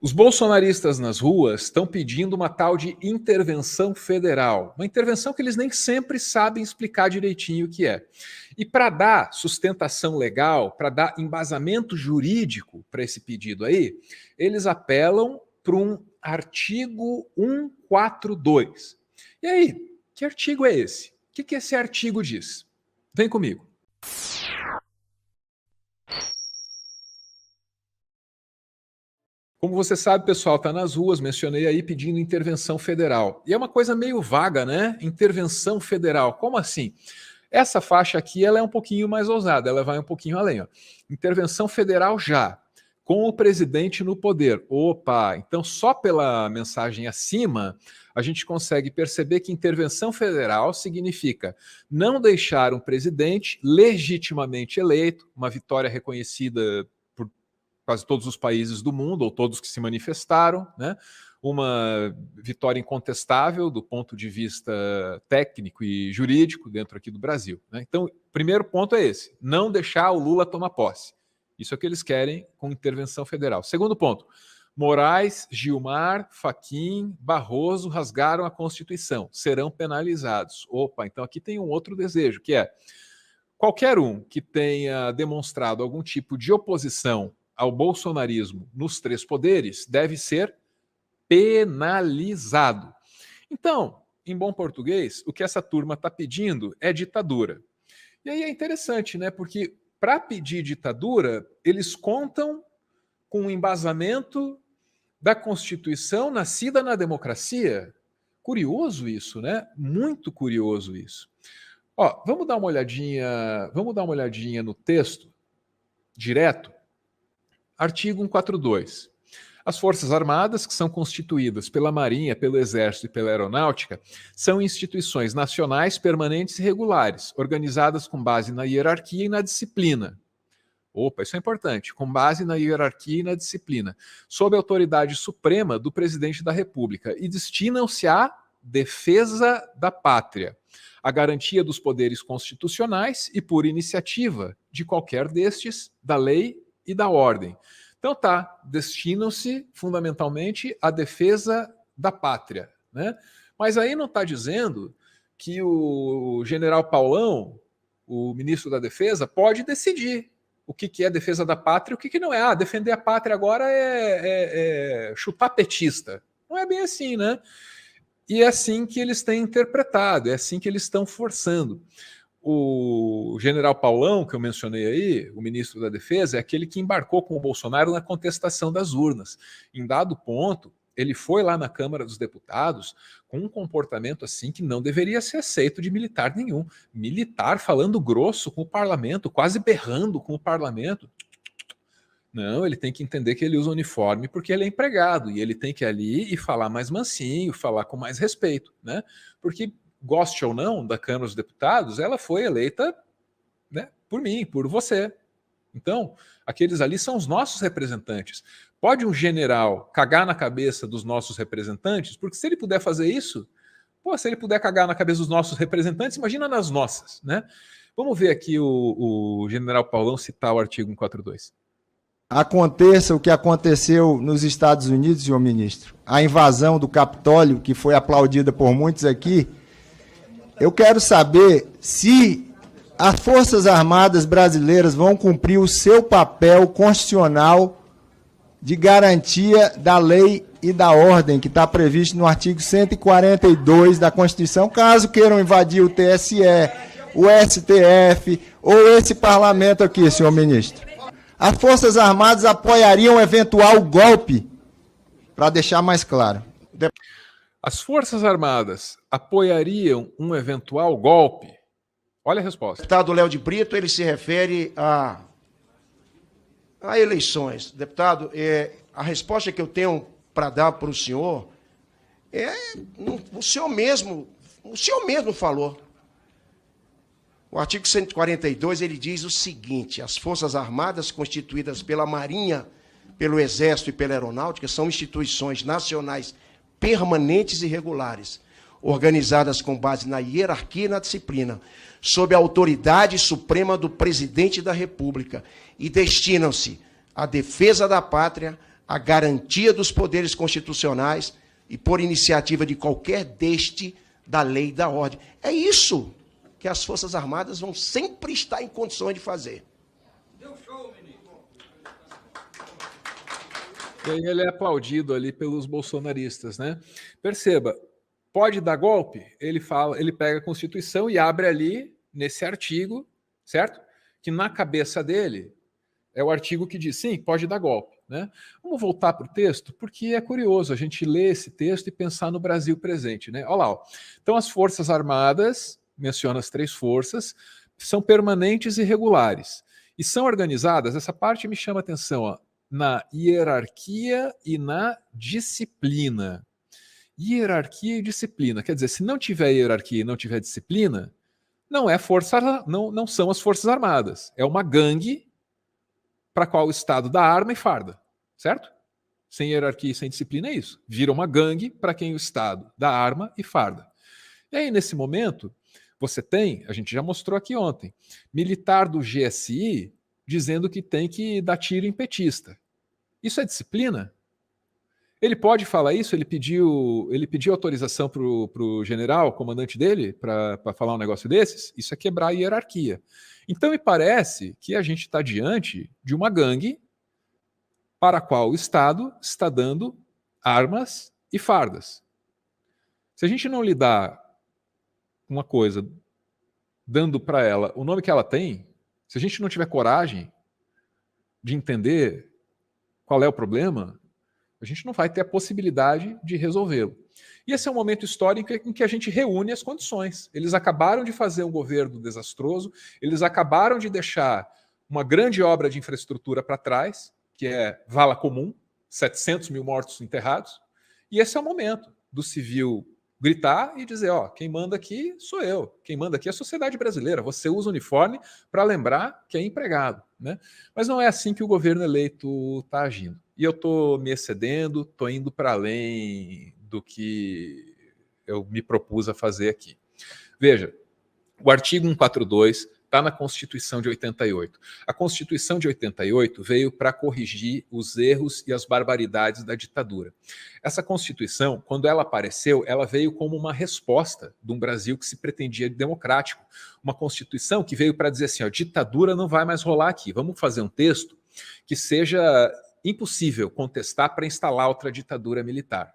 Os bolsonaristas nas ruas estão pedindo uma tal de intervenção federal, uma intervenção que eles nem sempre sabem explicar direitinho o que é. E para dar sustentação legal, para dar embasamento jurídico para esse pedido aí, eles apelam para um artigo 142. E aí, que artigo é esse? O que esse artigo diz? Vem comigo. Como você sabe, pessoal, está nas ruas, mencionei aí, pedindo intervenção federal. E é uma coisa meio vaga, né? Intervenção federal. Como assim? Essa faixa aqui ela é um pouquinho mais ousada, ela vai um pouquinho além. Ó. Intervenção federal já, com o presidente no poder. Opa, então só pela mensagem acima, a gente consegue perceber que intervenção federal significa não deixar um presidente legitimamente eleito, uma vitória reconhecida quase todos os países do mundo, ou todos que se manifestaram, né? Uma vitória incontestável do ponto de vista técnico e jurídico dentro aqui do Brasil. Né? Então, o primeiro ponto é esse, não deixar o Lula tomar posse. Isso é o que eles querem com intervenção federal. Segundo ponto, Moraes, Gilmar, Fachin, Barroso rasgaram a Constituição, serão penalizados. Opa, então aqui tem um outro desejo, que é qualquer um que tenha demonstrado algum tipo de oposição ao bolsonarismo nos três poderes deve ser penalizado. Então, em bom português, o que essa turma está pedindo é ditadura. E aí é interessante, né? Porque para pedir ditadura, eles contam com o embasamento da Constituição nascida na democracia. Curioso isso, né? Muito curioso isso. Ó, vamos dar uma olhadinha no texto direto. Artigo 142. As Forças Armadas, que são constituídas pela Marinha, pelo Exército e pela Aeronáutica, são instituições nacionais permanentes e regulares, organizadas com base na hierarquia e na disciplina. Opa, isso é importante. Com base na hierarquia e na disciplina, sob a autoridade suprema do Presidente da República, e destinam-se à defesa da pátria, a garantia dos poderes constitucionais e, por iniciativa de qualquer destes, da lei e da ordem. Então tá, destinam-se fundamentalmente à defesa da pátria, né? Mas aí não está dizendo que o general Paulão, o ministro da Defesa, pode decidir o que é defesa da pátria e o que não é. Ah, defender a pátria agora é chutar petista. Não é bem assim, né? E é assim que eles têm interpretado, é assim que eles estão forçando. O general Paulão, que eu mencionei aí, o ministro da Defesa, é aquele que embarcou com o Bolsonaro na contestação das urnas. Em dado ponto, ele foi lá na Câmara dos Deputados com um comportamento assim que não deveria ser aceito de militar nenhum. Militar falando grosso com o parlamento, quase berrando com o parlamento. Não, ele tem que entender que ele usa uniforme porque ele é empregado e ele tem que ir ali e falar mais mansinho, falar com mais respeito, né? Porque goste ou não da Câmara dos Deputados, ela foi eleita, né, por mim, por você. Então, aqueles ali são os nossos representantes. Pode um general cagar na cabeça dos nossos representantes? Porque se ele puder fazer isso, se ele puder cagar na cabeça dos nossos representantes, imagina nas nossas, né? Vamos ver aqui o general Paulão citar o artigo 142. Aconteça o que aconteceu nos Estados Unidos, senhor ministro, a invasão do Capitólio, que foi aplaudida por muitos aqui. Eu quero saber se as Forças Armadas brasileiras vão cumprir o seu papel constitucional de garantia da lei e da ordem, que está previsto no artigo 142 da Constituição, caso queiram invadir o TSE, o STF ou esse parlamento aqui, senhor ministro. As Forças Armadas apoiariam um eventual golpe, para deixar mais claro. As Forças Armadas apoiariam um eventual golpe? Olha a resposta. O deputado Léo de Brito, ele se refere a eleições. Deputado, a resposta que eu tenho para dar para o senhor o senhor mesmo falou. O artigo 142, ele diz o seguinte: as Forças Armadas constituídas pela Marinha, pelo Exército e pela Aeronáutica são instituições nacionais permanentes e regulares, organizadas com base na hierarquia e na disciplina, sob a autoridade suprema do Presidente da República, e destinam-se à defesa da pátria, a garantia dos poderes constitucionais e por iniciativa de qualquer deste da lei e da ordem. É isso que as Forças Armadas vão sempre estar em condições de fazer. E aí ele é aplaudido ali pelos bolsonaristas, né? Perceba, pode dar golpe? Ele fala, ele pega a Constituição e abre ali nesse artigo, certo? Que na cabeça dele é o artigo que diz, sim, pode dar golpe, né? Vamos voltar para o texto, porque é curioso a gente ler esse texto e pensar no Brasil presente, né? Olha lá, ó. Então as Forças Armadas, menciona as 3 forças, são permanentes e regulares. E são organizadas, essa parte me chama a atenção, ó, na hierarquia e na disciplina. Hierarquia e disciplina. Quer dizer, se não tiver hierarquia e não tiver disciplina, não é força, não são as Forças Armadas. É uma gangue para a qual o Estado dá arma e farda, certo? Sem hierarquia e sem disciplina é isso. Vira uma gangue para quem o Estado dá arma e farda. E aí, nesse momento, você tem, a gente já mostrou aqui ontem, militar do GSI dizendo que tem que dar tiro em petista. Isso é disciplina? Ele pode falar isso? Ele pediu autorização para o general, comandante dele, para falar um negócio desses? Isso é quebrar a hierarquia. Então, me parece que a gente está diante de uma gangue para a qual o Estado está dando armas e fardas. Se a gente não lidar com uma coisa dando para ela o nome que ela tem, se a gente não tiver coragem de entender qual é o problema, a gente não vai ter a possibilidade de resolvê-lo. E esse é um momento histórico em que a gente reúne as condições. Eles acabaram de fazer um governo desastroso, eles acabaram de deixar uma grande obra de infraestrutura para trás, que é vala comum, 700 mil mortos enterrados, e esse é o momento do civil gritar e dizer, ó, quem manda aqui sou eu, quem manda aqui é a sociedade brasileira, você usa uniforme para lembrar que é empregado, né? Mas não é assim que o governo eleito está agindo. E eu estou me excedendo, estou indo para além do que eu me propus a fazer aqui. Veja, o artigo 142 está na Constituição de 88. A Constituição de 88 veio para corrigir os erros e as barbaridades da ditadura. Essa Constituição, quando ela apareceu, ela veio como uma resposta de um Brasil que se pretendia democrático. Uma Constituição que veio para dizer assim, ó, ditadura não vai mais rolar aqui. Vamos fazer um texto que seja impossível contestar para instalar outra ditadura militar.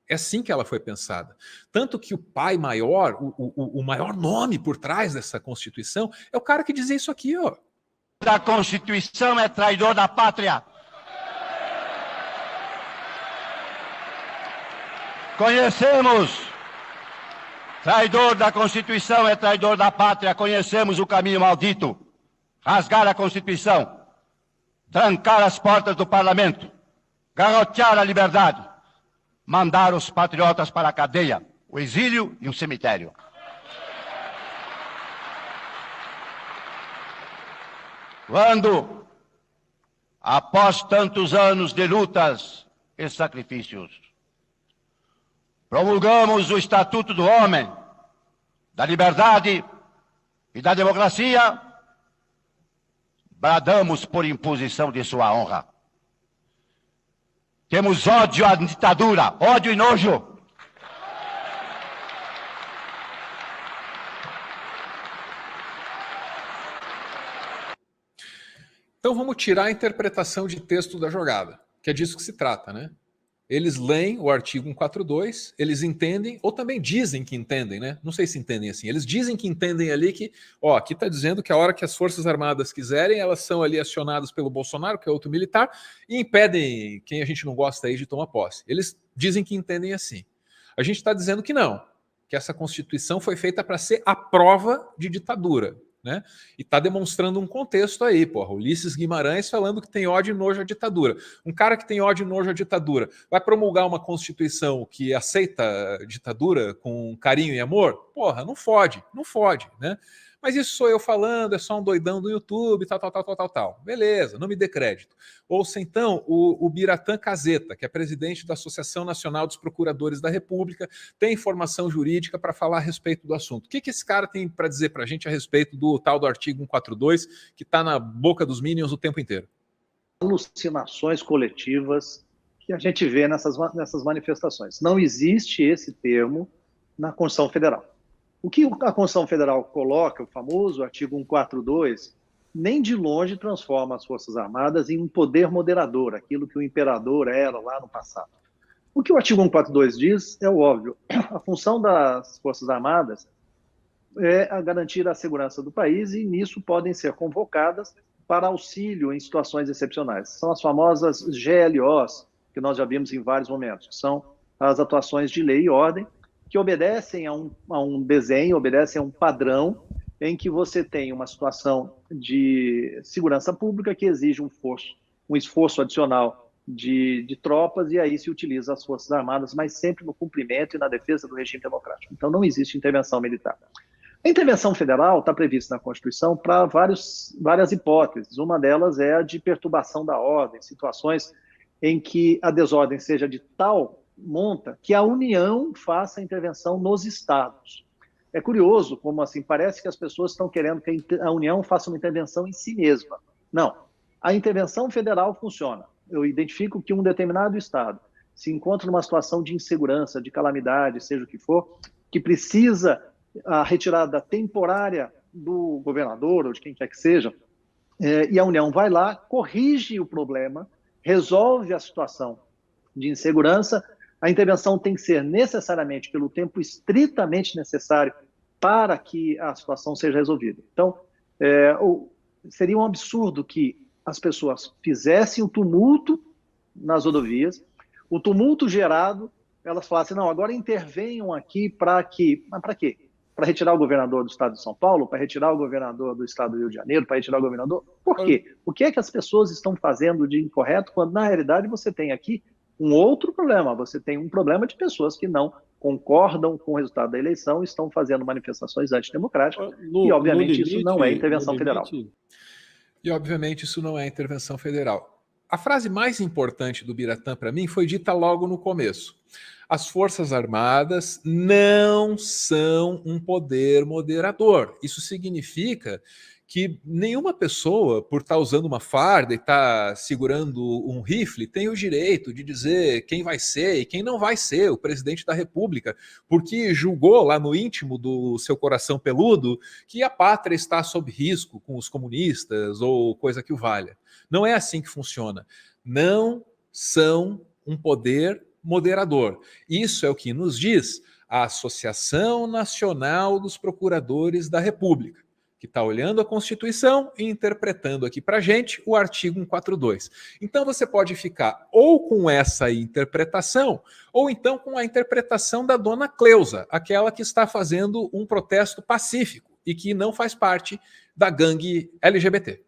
É assim que ela foi pensada. Tanto que o pai maior, o maior nome por trás dessa Constituição, é o cara que dizia isso aqui, ó. Da Constituição é traidor da pátria. Conhecemos. Traidor da Constituição é traidor da pátria. Conhecemos o caminho maldito. Rasgar a Constituição. Trancar as portas do parlamento. Garrotear a liberdade. Mandar os patriotas para a cadeia, o exílio e o cemitério. Quando, após tantos anos de lutas e sacrifícios, promulgamos o Estatuto do Homem, da Liberdade e da Democracia, bradamos por imposição de sua honra. Temos ódio à ditadura, ódio e nojo. Então vamos tirar a interpretação de texto da jogada, que é disso que se trata, né? Eles leem o artigo 142, eles entendem, ou também dizem que entendem, né? Não sei se entendem assim. Eles dizem que entendem ali que, ó, aqui está dizendo que a hora que as Forças Armadas quiserem, elas são ali acionadas pelo Bolsonaro, que é outro militar, e impedem quem a gente não gosta aí de tomar posse. Eles dizem que entendem assim. A gente está dizendo que não, que essa Constituição foi feita para ser a prova de ditadura, né? E está demonstrando um contexto aí, porra. Ulisses Guimarães falando que tem ódio e nojo à ditadura. Um cara que tem ódio e nojo à ditadura vai promulgar uma Constituição que aceita a ditadura com carinho e amor? Porra, não fode, né? Mas isso sou eu falando, é só um doidão do YouTube, tal. Beleza, não me dê crédito. Ouça então o Biratã Caseta, que é presidente da Associação Nacional dos Procuradores da República, tem informação jurídica para falar a respeito do assunto. O que esse cara tem para dizer para a gente a respeito do tal do artigo 142, que está na boca dos Minions o tempo inteiro? alucinações coletivas que a gente vê nessas manifestações. Não existe esse termo na Constituição Federal. O que a Constituição Federal coloca, o famoso artigo 142, nem de longe transforma as Forças Armadas em um poder moderador, aquilo que o imperador era lá no passado. O que o artigo 142 diz é o óbvio. A função das Forças Armadas é a garantir a segurança do país e nisso podem ser convocadas para auxílio em situações excepcionais. São as famosas GLOs, que nós já vimos em vários momentos, que são as atuações de lei e ordem, que obedecem a um desenho, obedecem a um padrão em que você tem uma situação de segurança pública que exige um esforço adicional de tropas, e aí se utiliza as Forças Armadas, mas sempre no cumprimento e na defesa do regime democrático. Então não existe intervenção militar. A intervenção federal está prevista na Constituição para várias hipóteses. Uma delas é a de perturbação da ordem, situações em que a desordem seja de tal monta que a União faça a intervenção nos estados. É curioso como assim parece que as pessoas estão querendo que a União faça uma intervenção em si mesma. Não. A intervenção federal funciona. Eu identifico que um determinado estado se encontra numa situação de insegurança, de calamidade, seja o que for, que precisa a retirada temporária do governador ou de quem quer que seja, e a União vai lá, corrige o problema, resolve a situação de insegurança. A intervenção tem que ser necessariamente pelo tempo estritamente necessário para que a situação seja resolvida. Então, seria um absurdo que as pessoas fizessem o tumulto nas rodovias, o tumulto gerado, elas falassem, não, agora intervenham aqui para quê? Mas para quê? Para retirar o governador do estado de São Paulo, para retirar o governador do estado do Rio de Janeiro, para retirar o governador... Por quê? O que é que as pessoas estão fazendo de incorreto, quando na realidade você tem aqui um outro problema, você tem um problema de pessoas que não concordam com o resultado da eleição, estão fazendo manifestações antidemocráticas, e obviamente isso não é intervenção federal. E obviamente isso não é intervenção federal. A frase mais importante do Biratã para mim foi dita logo no começo. As Forças Armadas não são um poder moderador. Isso significa que nenhuma pessoa, por estar usando uma farda e estar segurando um rifle, tem o direito de dizer quem vai ser e quem não vai ser o presidente da República, porque julgou lá no íntimo do seu coração peludo que a pátria está sob risco com os comunistas ou coisa que o valha. Não é assim que funciona. Não são um poder moderador. Isso é o que nos diz a Associação Nacional dos Procuradores da República, que está olhando a Constituição e interpretando aqui para a gente o artigo 142. Então você pode ficar ou com essa interpretação, ou então com a interpretação da dona Cleusa, aquela que está fazendo um protesto pacífico e que não faz parte da gangue LGBT.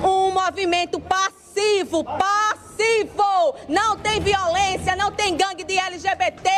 Um movimento passivo, não tem violência, não tem gangue de LGBT,